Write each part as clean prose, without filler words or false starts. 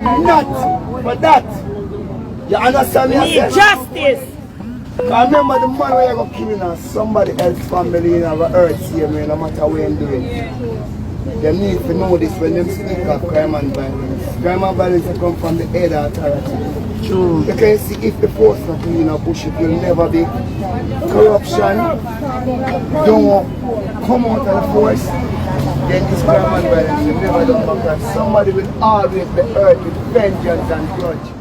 Not for that. You understand me? I Need say? justice. I remember the man where you go killing us, somebody else's family in our earth here, man, no matter what you doing. They need to know this when they speak of crime and violence. Crime and violence come from the head authority. True. You can see if the force not clean up bush, it will never be. Corruption don't come out of the force, then this crime and violence will never come back. Somebody will always be hurt with vengeance and grudge.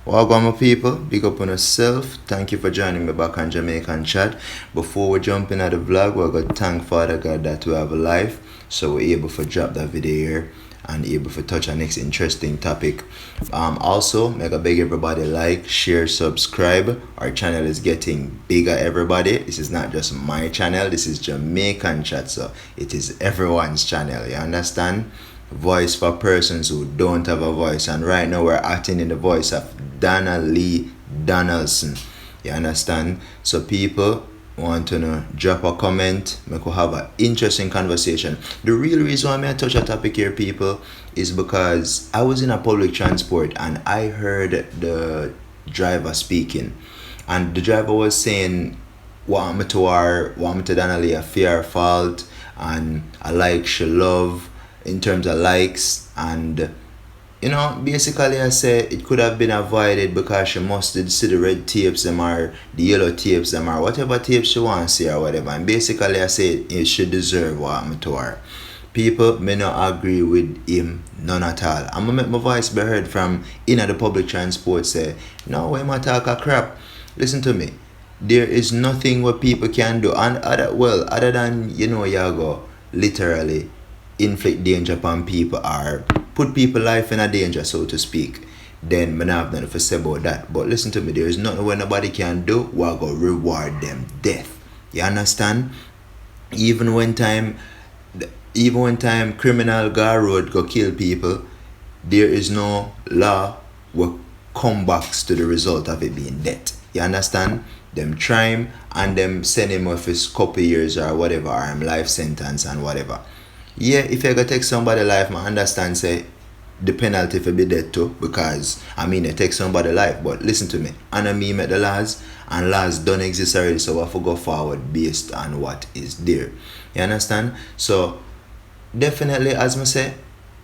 Welcome my people, big up on yourself. Thank you for joining me back on Jamaican Chat. Before we jump into the vlog, we're going to thank Father God that we have a life. So we're able to drop that video here and able to touch our next interesting topic. Also, make a beg everybody like, share, subscribe. Our channel is getting bigger, everybody. This is not just my channel, this is Jamaican Chat. So it is everyone's channel, you understand? Voice for persons who don't have a voice, and right now we're acting in the voice of Donna Lee Donaldson. You understand? So people want to know, drop a comment, we could have an interesting conversation. The real reason why I touch a topic here, people, is because I was in a public transport and I heard the driver speaking, and the driver was saying what me to Donna Lee a fear fault, and I like she love in terms of likes, and you know, basically I say it could have been avoided because she must did see the red tapes them or the yellow tapes them or whatever tapes she wants to see or whatever, and basically I say it should deserve what happened to her. People may not agree with him, none at all. I'm gonna make my voice be heard from in the public transport say, no, when I talk a crap, listen to me, there is nothing what people can do, and other than, you know, you go literally inflict danger upon people or put people life in a danger, so to speak, then I have nothing to say about that. But listen to me, there is nothing where nobody can do we're gonna reward them death. You understand? Even when time criminal go road go kill people, there is no law what come back to the result of it being death. You understand? Them try him and them send him off his couple years or whatever, or life sentence and whatever. Yeah, if you go take somebody life, I understand say the penalty for be dead too, because I mean it takes somebody life. But listen to me, and me make the laws, and laws don't exist already, so I have to go forward based on what is there. You understand? So definitely, as I say,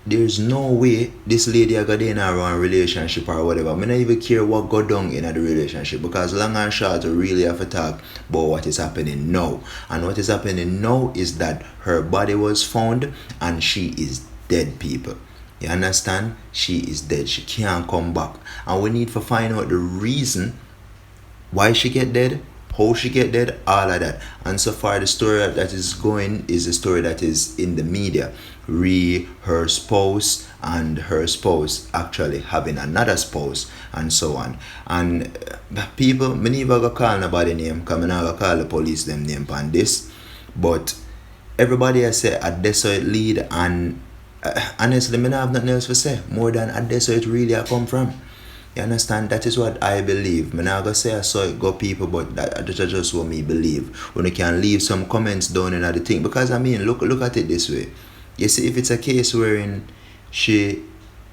there's no way this lady I got in a wrong relationship or whatever. I don't even care what go down in the relationship, because long and short we really have to talk about what is happening now. And what is happening now is that her body was found and she is dead, people. You understand? She is dead. She can't come back. And we need to find out the reason why she get dead, how she get dead, all of that. And so far the story that is going is the story that is in the media. Her spouse and her spouse actually having another spouse and so on. And people, me never go call nobody name, because I never call the police them name on this. But everybody has said a desolate lead, and honestly, me not have nothing else to say more than a desolate really I come from. You understand? That is what I believe. I'm not going to say I saw it go people, but that's just what me believe. When you can leave some comments down in the thing. Because I mean, look at it this way. You see, if it's a case wherein she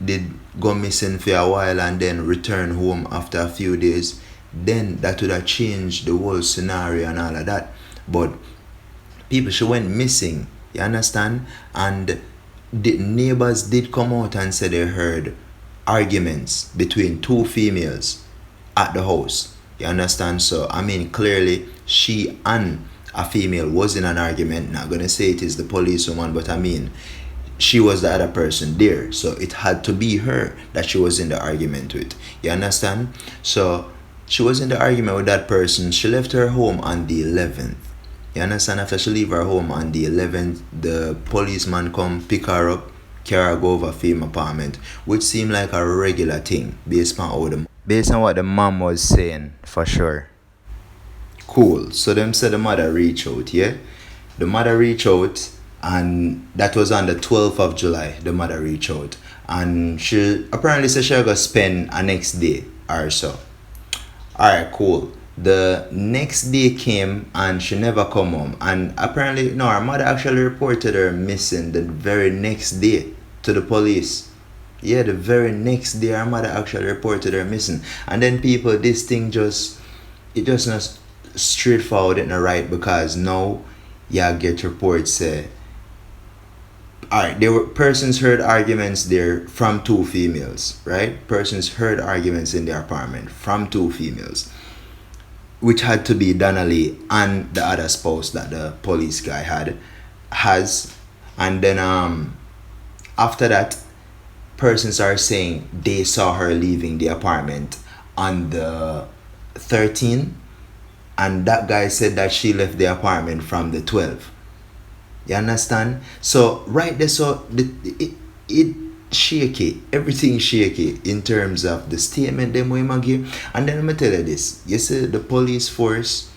did go missing for a while and then return home after a few days, then that would have changed the whole scenario and all of that. But people, she went missing. You understand? And the neighbors did come out and say they heard arguments between two females at the house. You understand? So I mean, clearly she and a female was in an argument. Not gonna say it is the police woman, but I mean she was the other person there, so it had to be her that she was in the argument with. You understand? So she was in the argument with that person. She left her home on the 11th. You understand? After she leave her home on the 11th, the policeman come pick her up, carry her go over fame apartment, which seemed like a regular thing based on what the mom was saying, for sure. Cool. So them said the mother reach out, yeah? The mother reach out, and that was on the 12th of July, the mother reach out. And she apparently said she gonna spend a next day or so. Alright, cool. The next day came and she never come home, and apparently no, her mother actually reported her missing the very next day to the police. Yeah, the very next day her mother actually reported her missing. And then people, this thing it just not straightforward and right, because now you get reports say, alright, there were persons heard arguments there from two females, right? Persons heard arguments in their apartment from two females, which had to be Donna Lee and the other spouse that the police guy has. And then after that, persons are saying they saw her leaving the apartment on the 13th, and that guy said that she left the apartment from the 12th. You understand? So right there, so it shaky, everything shaky in terms of the statement them we give. And then I'm gonna tell you this: you see, the police force,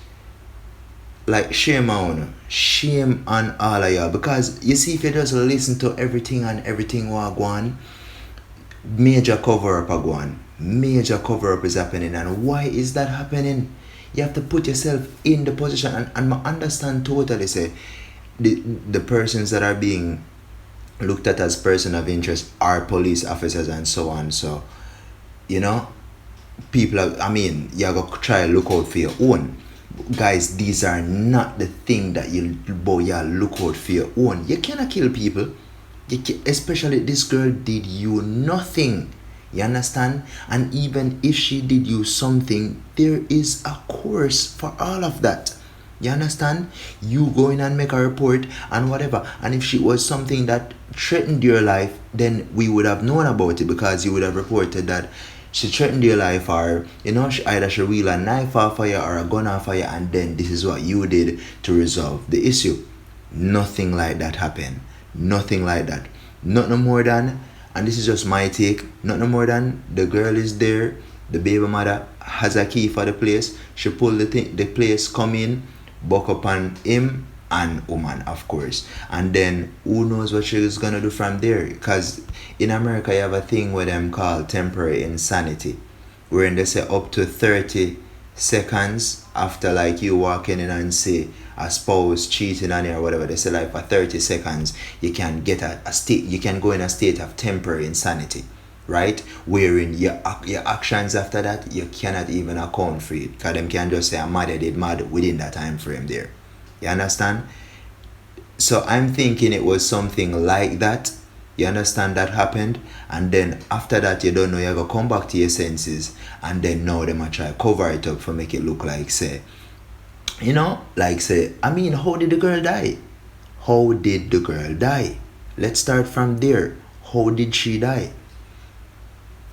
like, shame on all of y'all, because you see, if you just listen to everything and everything what go on, major cover up are going, major cover up is happening. And why is that happening? You have to put yourself in the position, and I understand totally say the persons that are being looked at as person of interest are police officers and so on. So, you know, people are, I mean, you gotta try to look out for your own. Guys, these are not the thing that you look out for your own. You cannot kill people. Especially this girl did you nothing. You understand? And even if she did you something, there is a course for all of that. You understand? You go in and make a report and whatever. And if she was something that threatened your life, then we would have known about it, because you would have reported that she threatened your life, or either she wheel a knife off of you or a gun off of you, and then this is what you did to resolve the issue. Nothing like that happened. Nothing like that. Not no more than, and this is just my take, not no more than the girl is there, the baby mother has a key for the place, she pulled the place, come in, buck up on him and woman, of course. And then who knows what she's gonna do from there, because in America you have a thing where them call temporary insanity, wherein they say up to 30 seconds after, like, you walking in and say a spouse cheating on you or whatever, they say like for 30 seconds you can get a state, you can go in a state of temporary insanity, right? Wherein your actions after that you cannot even account for it, because them can just say I'm mad, I did mad within that time frame there. You understand? So I'm thinking it was something like that. You understand, that happened, and then after that you don't know, you're gonna come back to your senses, and then now them a try cover it up for make it look like say, I mean, how did the girl die? How did the girl die? Let's start from there. How did she die?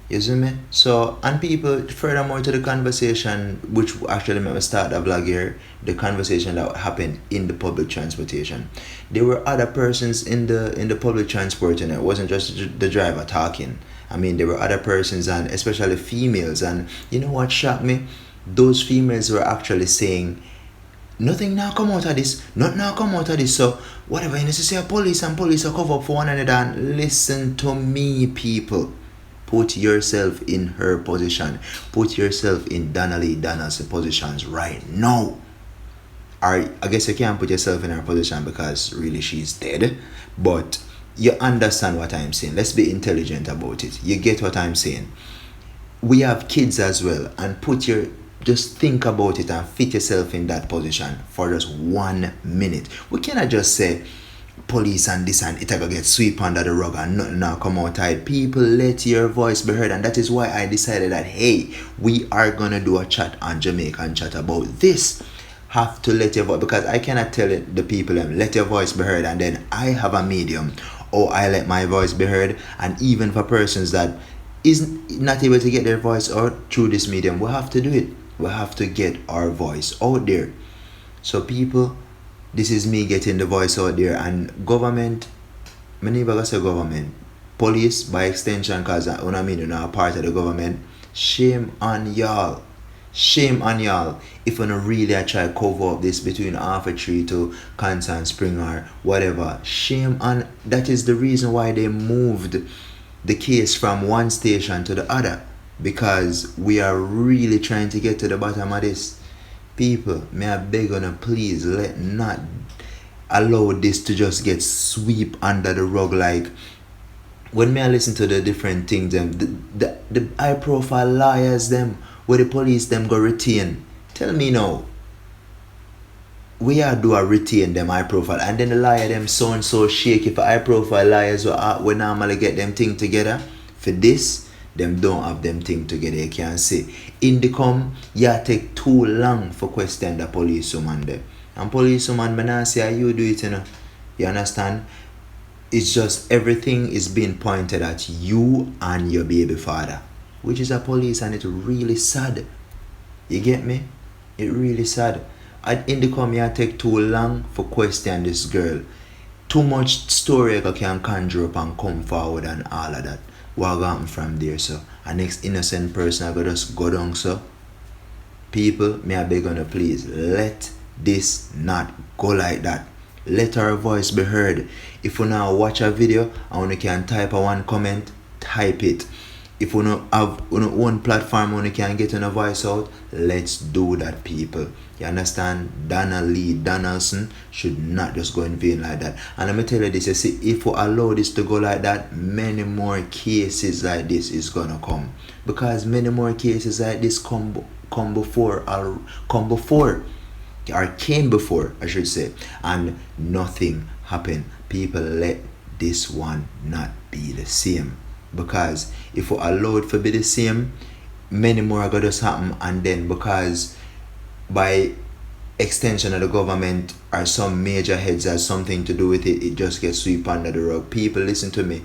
You see me? So, and people, furthermore to the conversation, which actually made me start the vlog here, the conversation that happened in the public transportation. There were other persons in the public transport, and it wasn't just the driver talking. I mean, there were other persons, and especially females. And you know what shocked me? Those females were actually saying, nothing now come out of this, not now come out of this. So whatever you need to say, police and police are cover up for one another. And listen to me, people. Put yourself in her position. Put yourself in Donna's positions right now. Or I guess you can't put yourself in her position because really she's dead. But you understand what I'm saying. Let's be intelligent about it. You get what I'm saying. We have kids as well, and just think about it and fit yourself in that position for just 1 minute. We cannot just say police and this and it gonna get swept under the rug and nothing now come outside. People, let your voice be heard, and that is why I decided that, hey, we are gonna do a chat on Jamaican chat about this. Have to let your voice, because I cannot tell the people let your voice be heard, and then I have a medium, or I let my voice be heard. And even for persons that is not able to get their voice out through this medium, we have to do it. We have to get our voice out there. So people, this is me getting the voice out there. And government, many people say government, police by extension, because you're not a part of the government. Shame on y'all. Shame on y'all if you don't really try to cover up this between Aprt to Constant Spring or whatever. Shame on. That is the reason why they moved the case from one station to the other, because we are really trying to get to the bottom of this. People, may I beg on, please let not allow this to just get swept under the rug like when me I listen to the different things, them the high profile liars, them where the police them go retain. Tell me now, we are do a retain them high profile, and then the liar them so and so shaky for high profile liars we normally get them thing together. For this, them don't have them thing together. You can see in the come, yeah, take too long for question the police woman there. And police woman, man, I say you do it, you know. You understand? It's just everything is being pointed at you and your baby father, which is a police, and it's really sad. You get me? It really sad. In the come here take too long for question this girl. Too much story I can conjure up and come forward and all of that. What happened from there, so a next innocent person I gotta just go down, so people, may I beg on you, please let this not go like that. Let our voice be heard. If you now watch a video and you can type a one comment, type it. If you don't have your own platform and you can get your voice out, let's do that, people. You understand? Donna Lee, Donaldson should not just go in vain like that. And let me tell you this, you see, if you allow this to go like that, many more cases like this is gonna come. Because many more cases like this come before, or came before, I should say, and nothing happened. People, let this one not be the same. Because if we allow it to be the same, many more are going to happen, and then because by extension of the government or some major heads has something to do with it, it just gets swept under the rug. People, listen to me.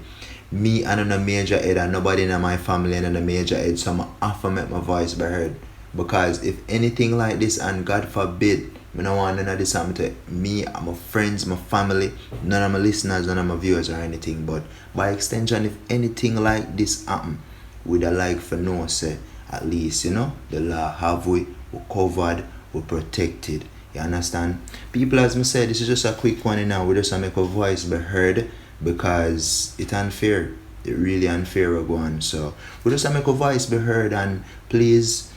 Me and a major head, and nobody in my family and a major head, so I have to make my voice be heard. Because if anything like this, and God forbid, I don't want none of this happen to me, my friends, my family, none of my listeners, none of my viewers or anything. But by extension, if anything like this happen, we'd like for no say, at least, you know, the law have we covered, we protected. You understand? People, as I said, this is just a quick one, you know, we just make a voice be heard, because it's unfair. It really unfair we're going. So we just make a voice be heard, and please,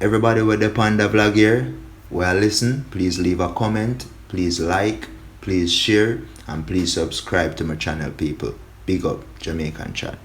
everybody with the Panda vlog here, well, listen, please leave a comment, please like, please share, and please subscribe to my channel, people. Big up, Jamaican chat.